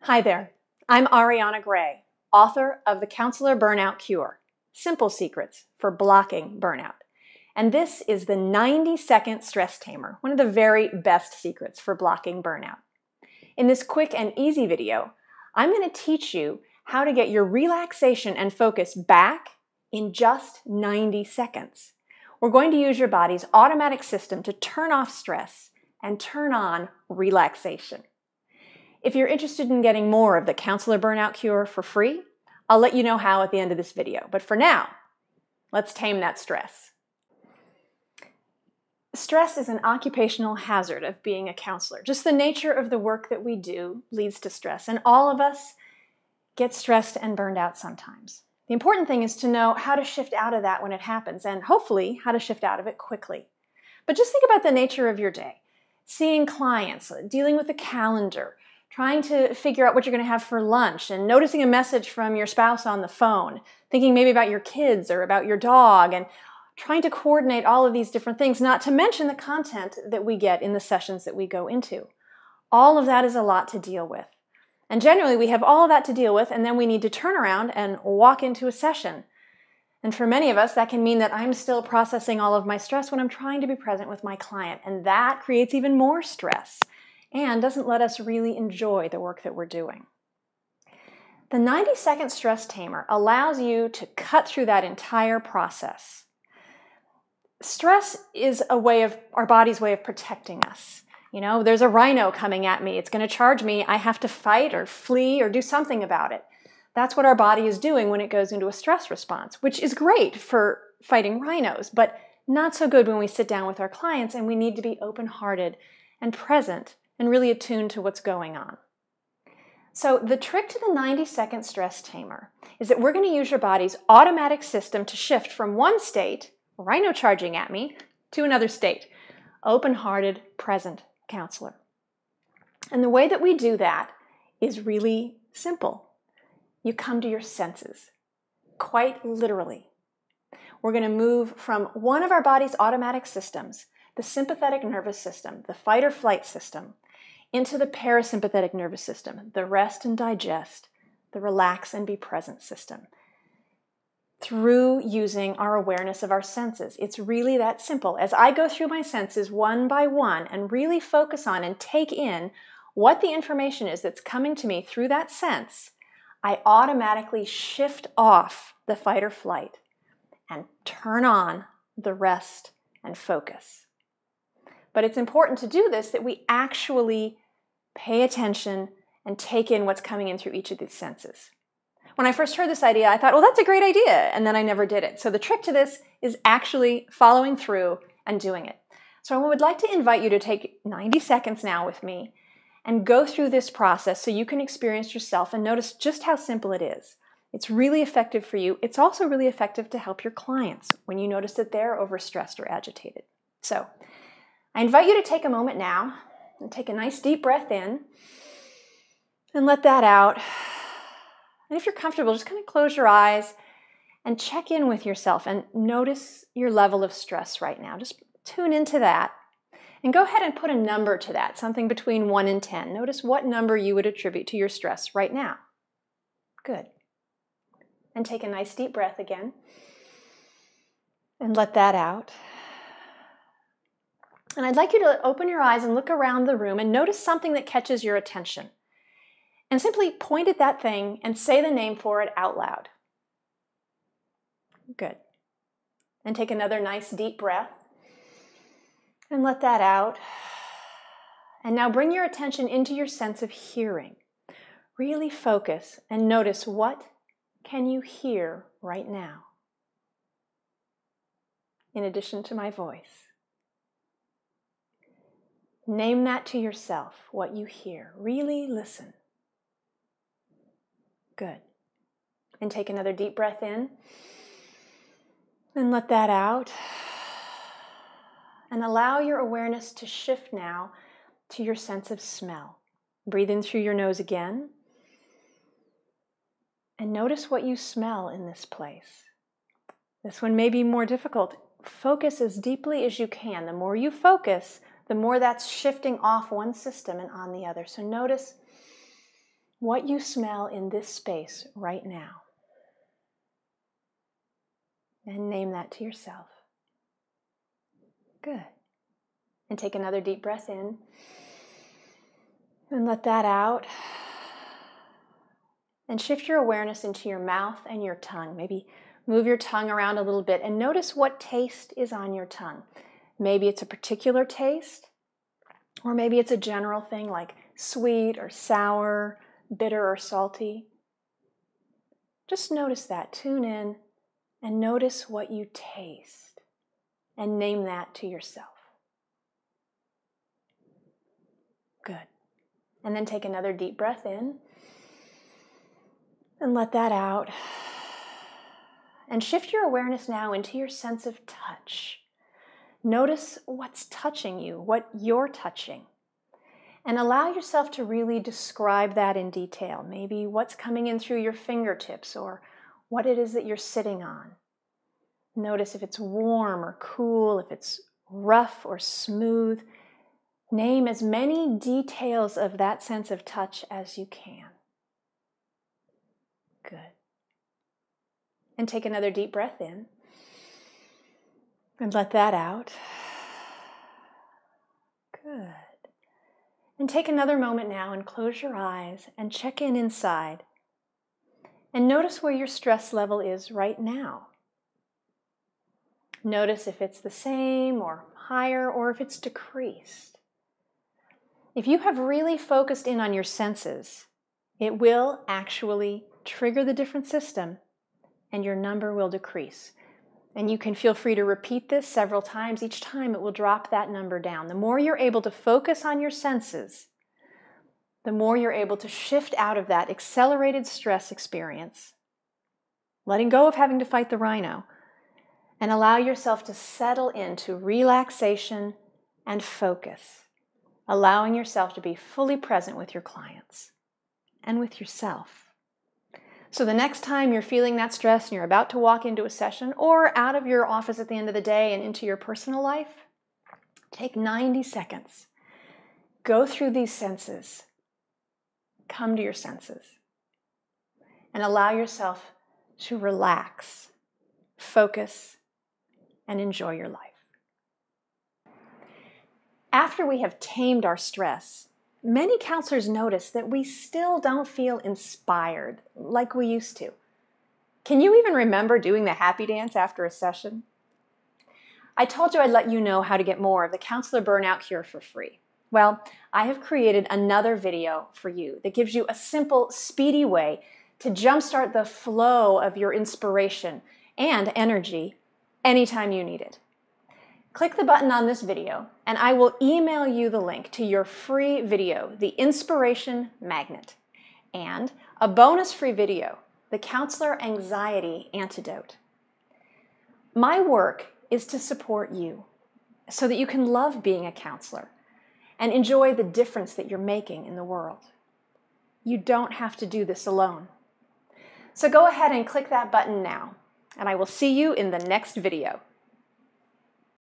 Hi there, I'm Ariana Gray, author of the Counselor Burnout Cure, Simple Secrets for Blocking Burnout. And this is the 90-second stress tamer, one of the very best secrets for blocking burnout. In this quick and easy video, I'm going to teach you how to get your relaxation and focus back in just 90 seconds. We're going to use your body's automatic system to turn off stress and turn on relaxation. If you're interested in getting more of the Counselor Burnout Cure for free, I'll let you know how at the end of this video. But for now, let's tame that stress. Stress is an occupational hazard of being a counselor. Just the nature of the work that we do leads to stress, and all of us get stressed and burned out sometimes. The important thing is to know how to shift out of that when it happens, and hopefully how to shift out of it quickly. But just think about the nature of your day. Seeing clients, dealing with the calendar, trying to figure out what you're going to have for lunch, and noticing a message from your spouse on the phone, thinking maybe about your kids or about your dog, and trying to coordinate all of these different things, not to mention the content that we get in the sessions that we go into. All of that is a lot to deal with. And generally, we have all of that to deal with, and then we need to turn around and walk into a session. And for many of us, that can mean that I'm still processing all of my stress when I'm trying to be present with my client, and that creates even more stress and doesn't let us really enjoy the work that we're doing. The 90-second stress tamer allows you to cut through that entire process. Stress is our body's way of protecting us. You know, there's a rhino coming at me. It's going to charge me. I have to fight or flee or do something about it. That's what our body is doing when it goes into a stress response, which is great for fighting rhinos, but not so good when we sit down with our clients and we need to be open-hearted and present and really attuned to what's going on. So the trick to the 90-second stress tamer is that we're going to use your body's automatic system to shift from one state, rhino charging at me, to another state, open-hearted, present counselor. And the way that we do that is really simple. You come to your senses, quite literally. We're going to move from one of our body's automatic systems, the sympathetic nervous system, the fight or flight system, into the parasympathetic nervous system, the rest and digest, the relax and be present system, through using our awareness of our senses. It's really that simple. As I go through my senses one by one and really focus on and take in what the information is that's coming to me through that sense, I automatically shift off the fight or flight and turn on the rest and focus. But it's important to do this that we actually pay attention and take in what's coming in through each of these senses. When I first heard this idea, I thought, well, that's a great idea, and then I never did it. So the trick to this is actually following through and doing it. So I would like to invite you to take 90 seconds now with me and go through this process so you can experience yourself and notice just how simple it is. It's really effective for you. It's also really effective to help your clients when you notice that they're overstressed or agitated. So I invite you to take a moment now and take a nice deep breath in and let that out. And if you're comfortable, just kind of close your eyes and check in with yourself and notice your level of stress right now. Just tune into that and go ahead and put a number to that, something between 1 and 10. Notice what number you would attribute to your stress right now. Good. And take a nice deep breath again and let that out. And I'd like you to open your eyes and look around the room and notice something that catches your attention. And simply point at that thing and say the name for it out loud. Good. And take another nice deep breath and let that out. And now bring your attention into your sense of hearing. Really focus and notice, what can you hear right now, in addition to my voice? Name that to yourself, what you hear. Really listen. Good. And take another deep breath in and let that out. And allow your awareness to shift now to your sense of smell. Breathe in through your nose again. And notice what you smell in this place. This one may be more difficult. Focus as deeply as you can. The more you focus, the more that's shifting off one system and on the other. So notice what you smell in this space right now. And name that to yourself. Good. And take another deep breath in. And let that out. And shift your awareness into your mouth and your tongue. Maybe move your tongue around a little bit and notice what taste is on your tongue. Maybe it's a particular taste, or maybe it's a general thing like sweet or sour, bitter or salty. Just notice that. Tune in and notice what you taste and name that to yourself. Good. And then take another deep breath in and let that out. And shift your awareness now into your sense of touch. Notice what's touching you, what you're touching. And allow yourself to really describe that in detail. Maybe what's coming in through your fingertips or what it is that you're sitting on. Notice if it's warm or cool, if it's rough or smooth. Name as many details of that sense of touch as you can. Good. And take another deep breath in. And let that out. Good. And take another moment now and close your eyes and check in inside. And notice where your stress level is right now. Notice if it's the same or higher or if it's decreased. If you have really focused in on your senses, it will actually trigger the different system and your number will decrease. And you can feel free to repeat this several times. Each time it will drop that number down. The more you're able to focus on your senses, the more you're able to shift out of that accelerated stress experience, letting go of having to fight the rhino, and allow yourself to settle into relaxation and focus, allowing yourself to be fully present with your clients and with yourself. So the next time you're feeling that stress and you're about to walk into a session or out of your office at the end of the day and into your personal life, take 90 seconds. Go through these senses. Come to your senses. And allow yourself to relax, focus, and enjoy your life. After we have tamed our stress, many counselors notice that we still don't feel inspired like we used to. Can you even remember doing the happy dance after a session? I told you I'd let you know how to get more of the Counselor Burnout Cure for free. Well, I have created another video for you that gives you a simple, speedy way to jumpstart the flow of your inspiration and energy anytime you need it. Click the button on this video and I will email you the link to your free video, The Inspiration Magnet, and a bonus free video, The Counselor Anxiety Antidote. My work is to support you so that you can love being a counselor and enjoy the difference that you're making in the world. You don't have to do this alone. So go ahead and click that button now, and I will see you in the next video.